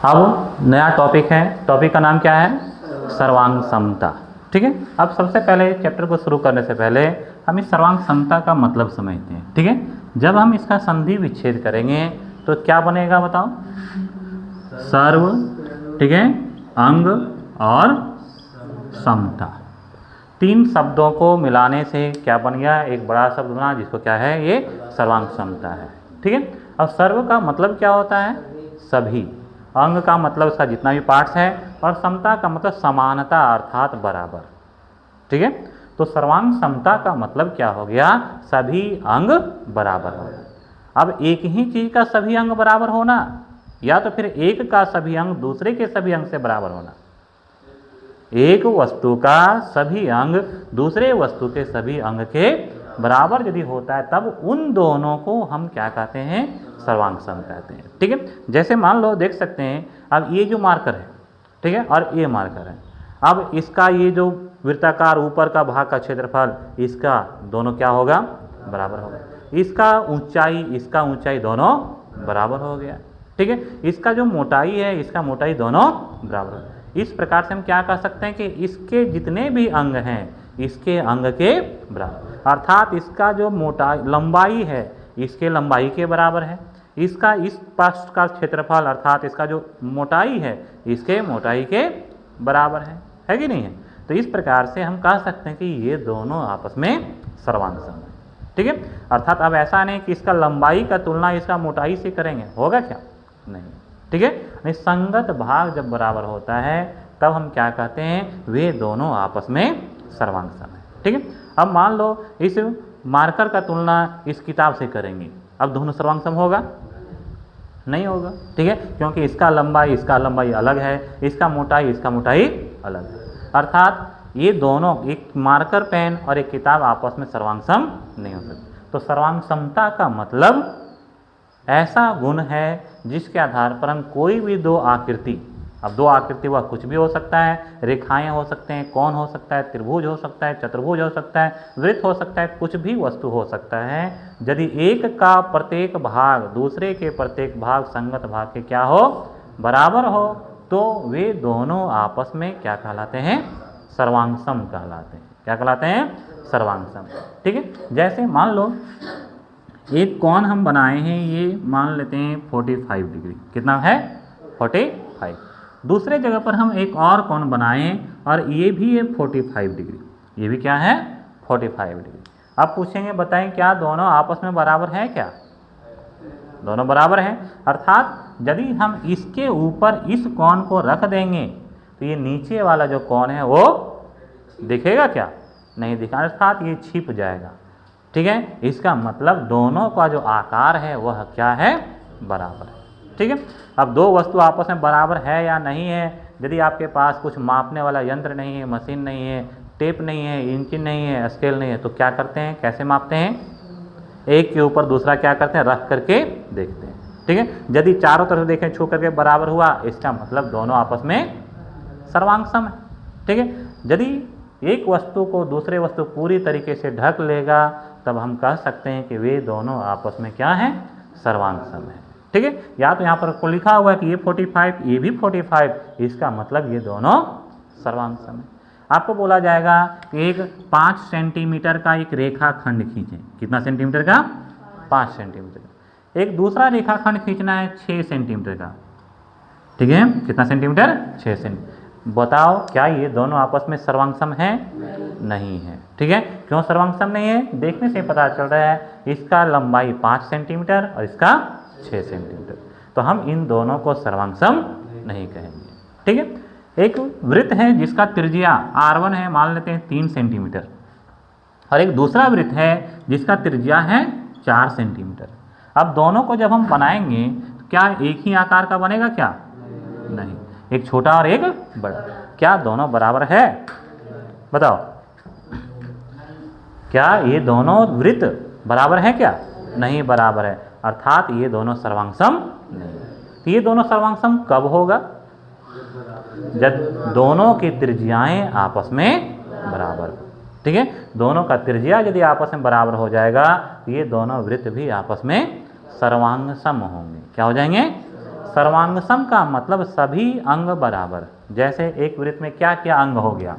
अब नया टॉपिक है, टॉपिक का नाम क्या है? सर्वांग समता। ठीक है, अब सबसे पहले चैप्टर को शुरू करने से पहले हम इस सर्वांग समता का मतलब समझते हैं। ठीक है, जब हम इसका संधि विच्छेद करेंगे तो क्या बनेगा बताओ? सर्व, ठीक है, अंग और समता, तीन शब्दों को मिलाने से क्या बन गया? एक बड़ा शब्द बना जिसको क्या है? ये सर्वांग समता है। ठीक है, अब सर्व का मतलब क्या होता है? सभी, अंग का मतलब उसका जितना भी पार्ट्स है, और समता का मतलब समानता अर्थात बराबर। ठीक है, तो सर्वांग समता का मतलब क्या हो गया? सभी अंग बराबर होना। अब एक ही चीज का सभी अंग बराबर होना, या तो फिर एक का सभी अंग दूसरे के सभी अंग से बराबर होना। एक वस्तु का सभी अंग दूसरे वस्तु के सभी अंग के बराबर यदि होता है तब उन दोनों को हम क्या कहते हैं? सर्वांग सम कहते हैं। ठीक है, जैसे मान लो देख सकते हैं, अब ये जो मार्कर है, ठीक है, और ये मार्कर है, अब इसका ये जो वृत्ताकार ऊपर का भाग का क्षेत्रफल, इसका दोनों क्या होगा? बराबर होगा। इसका ऊंचाई दोनों बराबर हो गया। ठीक है, इसका जो मोटाई है, इसका मोटाई दोनों बराबर हो गया। इस प्रकार से हम क्या कह सकते हैं कि इसके जितने भी अंग हैं इसके अंग के बराबर, अर्थात इसका जो मोटाई लंबाई है इसके लंबाई के बराबर है, इसका इस पार्श्व का क्षेत्रफल अर्थात इसका जो मोटाई है इसके मोटाई के बराबर है कि नहीं है? तो इस प्रकार से हम कह सकते हैं कि ये दोनों आपस में सर्वांग सम है। ठीक है, अर्थात अब ऐसा नहीं कि इसका लंबाई का तुलना इसका मोटाई से करेंगे, होगा क्या? नहीं। ठीक है, संगत भाग जब बराबर होता है तब हम क्या कहते हैं? वे दोनों आपस में सर्वांग सम है। ठीक है, अब मान लो इस मार्कर का तुलना इस किताब से करेंगे, अब दोनों सर्वांग सम होगा? नहीं होगा। ठीक है, क्योंकि इसका लंबाई अलग है, इसका मोटाई अलग है, अर्थात ये दोनों, एक मार्कर पेन और एक किताब आपस में सर्वांग सम नहीं हो सकते। तो सर्वांग समता का मतलब ऐसा गुण है जिसके आधार पर हम कोई भी दो आकृति, अब दो आकृति वह कुछ भी हो सकता है, रेखाएं हो सकते हैं, कोण हो सकता है, त्रिभुज हो सकता है, चतुर्भुज हो सकता है, वृत्त हो सकता है, कुछ भी वस्तु हो सकता है, यदि एक का प्रत्येक भाग दूसरे के प्रत्येक भाग संगत भाग के क्या हो? बराबर हो, तो वे दोनों आपस में क्या कहलाते हैं? सर्वांग सम कहलाते हैं। क्या कहलाते हैं? सर्वांग सम। ठीक है, जैसे मान लो एक कोण हम बनाए हैं, ये मान लेते हैं 45 डिग्री, कितना है? 45। दूसरे जगह पर हम एक और कोण बनाएं और ये भी है 45 डिग्री, ये भी क्या है? 45 डिग्री। अब पूछेंगे बताएं क्या दोनों आपस में बराबर है? क्या दोनों बराबर हैं? अर्थात यदि हम इसके ऊपर इस कोण को रख देंगे तो ये नीचे वाला जो कोण है वो दिखेगा क्या? नहीं दिखा, अर्थात ये छिप जाएगा। ठीक है, इसका मतलब दोनों का जो आकार है वह क्या है? बराबर है। ठीक है, अब दो वस्तु आपस में बराबर है या नहीं है, यदि आपके पास कुछ मापने वाला यंत्र नहीं है, मशीन नहीं है, टेप नहीं है, इंची नहीं है, स्केल नहीं है, तो क्या करते हैं? कैसे मापते हैं? एक के ऊपर दूसरा क्या करते हैं? रख करके देखते हैं। ठीक है, यदि चारों तरफ देखें, छू करके बराबर हुआ, इसका मतलब दोनों आपस में सर्वांग सम है। ठीक है, यदि एक वस्तु को दूसरे वस्तु पूरी तरीके से ढक लेगा तब हम कह सकते हैं कि वे दोनों आपस में क्या है? सर्वांग सम है। ठीक है, या तो यहाँ पर लिखा हुआ है कि ये 45, ये भी 45, इसका मतलब ये दोनों सर्वांग सम है। आपको बोला जाएगा कि एक 5 सेंटीमीटर का एक रेखाखंड खींचें। कितना सेंटीमीटर का? 5 सेंटीमीटर का। एक दूसरा रेखाखंड खींचना है 6 सेंटीमीटर का। ठीक है, कितना सेंटीमीटर? 6 सेंटीमीटर। बताओ क्या ये दोनों आपस में सर्वांग सम है? नहीं है। ठीक है, क्यों सर्वांग सम नहीं है? देखने से पता चल रहा है, इसका लंबाई 5 सेंटीमीटर और इसका 6 सेंटीमीटर, तो हम इन दोनों को सर्वांग सम नहीं कहेंगे। ठीक है, एक वृत्त है जिसका त्रिज्या R1 है, मान लेते हैं 3 सेंटीमीटर, और एक दूसरा वृत्त है जिसका त्रिज्या है 4 सेंटीमीटर। अब दोनों को जब हम बनाएंगे तो क्या एक ही आकार का बनेगा? क्या नहीं, एक छोटा और एक बड़ा। क्या दोनों बराबर है? बताओ, क्या ये दोनों वृत्त बराबर हैं? क्या नहीं बराबर है, अर्थात ये दोनों सर्वांग सम नहीं। तो ये दोनों सर्वांग सम कब होगा? जब दोनों की त्रिज्याएं आपस में बराबर। ठीक है, दोनों का त्रिज्या यदि आपस में बराबर हो जाएगा तो ये दोनों वृत्त भी आपस में सर्वांग सम होंगे। क्या हो जाएंगे? सर्वांग सम का मतलब सभी अंग बराबर। जैसे एक वृत्त में क्या क्या अंग हो गया,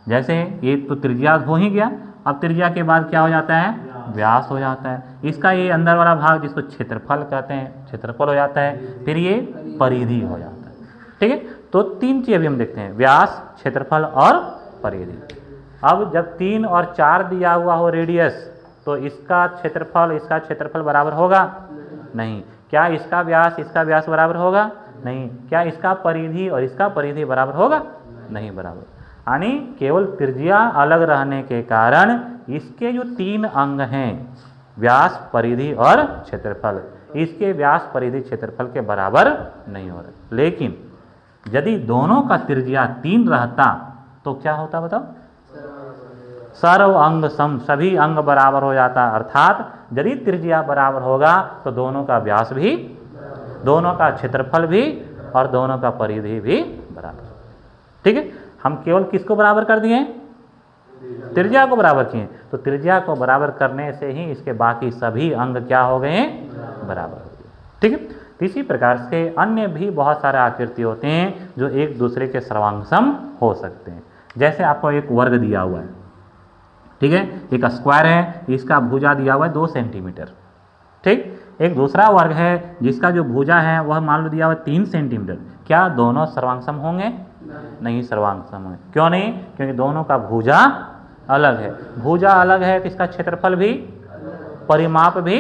जैसे ये तो त्रिज्या हो ही गया, अब त्रिज्या के बाद क्या हो जाता है, व्यास हो जाता है। इसका ये अंदर वाला भाग जिसको क्षेत्रफल कहते हैं, क्षेत्रफल हो जाता है, फिर ये परिधि हो जाता है। ठीक है, तो तीन चीज़ अभी हम देखते हैं, व्यास, क्षेत्रफल और परिधि। अब जब 3 और 4 दिया हुआ हो रेडियस, तो इसका क्षेत्रफल बराबर होगा नहीं। क्या इसका व्यास बराबर होगा नहीं। क्या इसका परिधि और इसका परिधि बराबर होगा नहीं, बराबर। यानी केवल त्रिज्या अलग रहने के कारण इसके जो 3 अंग हैं, व्यास, परिधि और क्षेत्रफल, इसके व्यास, परिधि, क्षेत्रफल के बराबर नहीं हो रहे। लेकिन यदि दोनों का त्रिज्या 3 रहता तो क्या होता बताओ, सर्व अंग सम, सभी अंग बराबर हो जाता। अर्थात यदि त्रिज्या बराबर होगा तो दोनों का व्यास भी, दोनों का क्षेत्रफल भी और दोनों का परिधि भी बराबर। ठीक है, हम केवल किसको बराबर कर दिए, त्रिज्या को बराबर किए। तो त्रिज्या को बराबर करने से ही इसके बाकी सभी अंग क्या हो गए, बराबर हो गए। ठीक है, इसी प्रकार से अन्य भी बहुत सारे आकृति होते हैं जो एक दूसरे के सर्वांग सम हो सकते हैं। जैसे आपको एक वर्ग दिया हुआ है, ठीक है, एक स्क्वायर है, इसका भुजा दिया हुआ है 2 सेंटीमीटर। ठीक, एक दूसरा वर्ग है जिसका जो भुजा है वह मान लो दिया हुआ 3 सेंटीमीटर। क्या दोनों सर्वांग सम होंगे, नहीं सर्वांग सम होंगे। क्यों नहीं, क्योंकि दोनों का भुजा अलग है। भुजा अलग है तो इसका क्षेत्रफल भी, परिमाप भी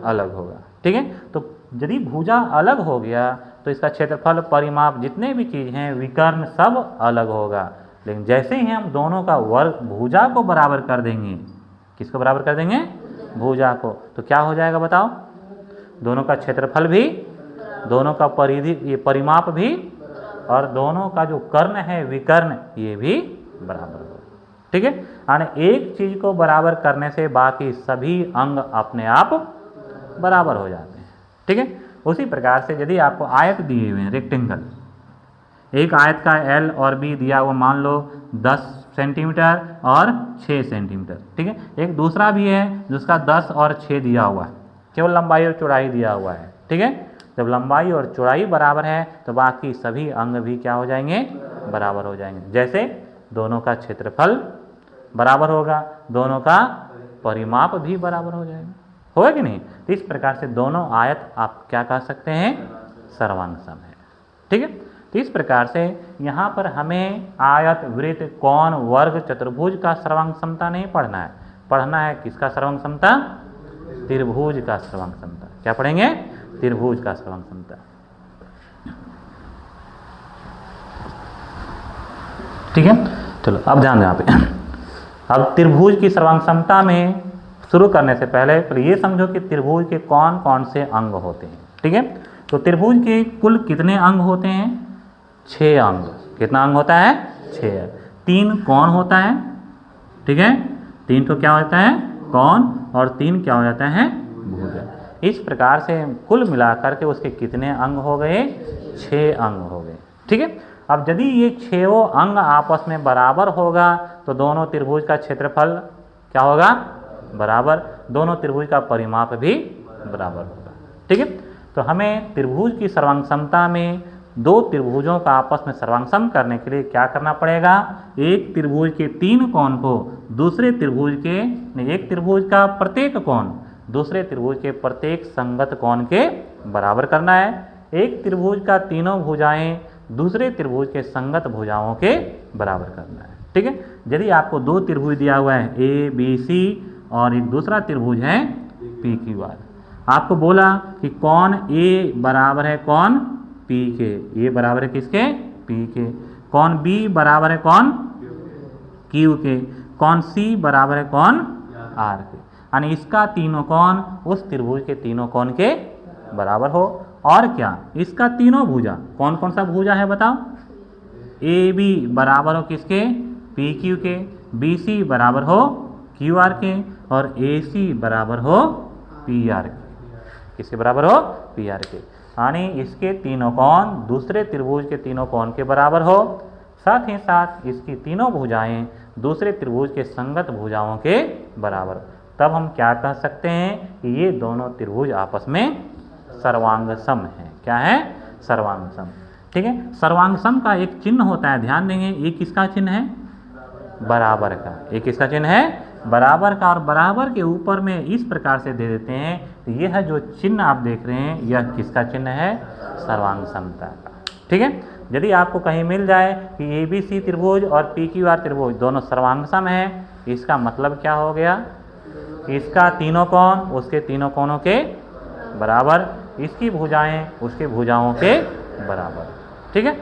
अलग होगा। ठीक है, तो यदि भुजा अलग हो गया तो इसका क्षेत्रफल, परिमाप, जितने भी चीज़ हैं, विकर्ण, सब अलग होगा। लेकिन जैसे ही हम दोनों का वर्ग, भुजा को बराबर कर देंगे, किसको बराबर कर देंगे, भुजा को, तो क्या हो जाएगा बताओ, दोनों का क्षेत्रफल भी, दोनों का परिधि, ये परिमाप भी, और दोनों का जो कर्ण है, विकर्ण, ये भी बराबर होगा। ठीक है, यानी एक चीज को बराबर करने से बाकी सभी अंग अपने आप बराबर हो जाते हैं। ठीक है, उसी प्रकार से यदि आपको आयत दिए हुए हैं, रेक्टेंगल, एक आयत का एल और बी दिया हुआ मान लो 10 सेंटीमीटर और 6 सेंटीमीटर। ठीक है, एक दूसरा भी है जिसका 10 और 6 दिया हुआ है, केवल लंबाई और चौड़ाई दिया हुआ है। ठीक है, जब लंबाई और चौड़ाई बराबर है तो बाकी सभी अंग भी क्या हो जाएंगे, बराबर हो जाएंगे। जैसे दोनों का क्षेत्रफल बराबर होगा, दोनों का परिमाप भी बराबर हो जाएगा, होगा कि नहीं। तो इस प्रकार से दोनों आयत आप क्या कह सकते हैं, सर्वांग सम है। ठीक है, तो इस प्रकार से यहाँ पर हमें आयत, वृत्त, कोण, वर्ग, चतुर्भुज का सर्वांग समता नहीं पढ़ना है। पढ़ना है किसका सर्वांग समता, त्रिभुज का सर्वांग समता। क्या पढ़ेंगे, त्रिभुज का सर्वांग समता। ठीक है, चलो अब ध्यान दें यहाँ पे। अब त्रिभुज की सर्वांग समता में शुरू करने से पहले ये समझो कि त्रिभुज के कौन कौन से अंग होते हैं। ठीक है, तो त्रिभुज के कुल कितने अंग होते हैं, 6 अंग। कितना अंग होता है, 6। 3 कोण होता है। ठीक है, 3 तो क्या होता है, कोण, और 3 क्या हो जाता है, भुजा। इस प्रकार से कुल मिलाकर के उसके कितने अंग हो गए, 6 अंग हो गए। ठीक है, अब यदि ये 6 अंग आपस में बराबर होगा तो दोनों त्रिभुज का क्षेत्रफल क्या होगा, बराबर, दोनों त्रिभुज का परिमाप भी बराबर होगा। ठीक है, तो हमें त्रिभुज की सर्वांग समता में 2 त्रिभुजों का आपस में सर्वांग सम करने के लिए क्या करना पड़ेगा, एक त्रिभुज के 3 कोण को दूसरे त्रिभुज के, एक त्रिभुज का प्रत्येक कोण दूसरे त्रिभुज के प्रत्येक संगत कोण के बराबर करना है। एक त्रिभुज का तीनों भुजाएं दूसरे त्रिभुज के संगत भुजाओं के बराबर करना है। ठीक है, यदि आपको 2 त्रिभुज दिया हुआ है, ए बी सी, और एक दूसरा त्रिभुज है पी क्यू आर, आपको बोला कि कोण ए बराबर है कोण पी के, ए बराबर है किसके, पी के, कोण बी बराबर है कोण क्यू के, कोण सी बराबर है कोण आर के, यानी इसका तीनों कोण उस त्रिभुज के तीनों कोण के बराबर हो। और क्या, इसका तीनों भुजा, कौन कौन सा भुजा है बताओ, ए बी बराबर हो किसके, पी क्यू के, बी सी बराबर हो क्यू आर के, और ए सी बराबर हो पी आर के। किसके बराबर हो, पी आर के, यानी इसके तीनों कोण दूसरे त्रिभुज के तीनों कोण के बराबर हो। साथ ही साथ इसकी तीनों भुजाएं दूसरे त्रिभुज के संगत भुजाओं के बराबर। तब हम क्या कह सकते हैं कि ये दोनों त्रिभुज आपस में सर्वांग सम है। क्या है, सर्वांग सम। ठीक है, सर्वांग सम का एक चिन्ह होता है, ध्यान देंगे, ये किसका चिन्ह है? बराबर का। एक किसका चिन्ह है? बराबर का। और बराबर के ऊपर में इस प्रकार से दे देते हैं, तो यह है जो चिन्ह आप देख रहे हैं, यह किसका चिन्ह है? सर्वांग समता का। ठीक है, यदि आपको कहीं मिल जाए कि ABC त्रिभुज और PQR त्रिभुज दोनों सर्वांग सम है, इसका मतलब क्या हो गया? इसका तीनों कोण उसके तीनों कोणों के बराबर, इसकी भुजाएं उसके भुजाओं के बराबर। ठीक है,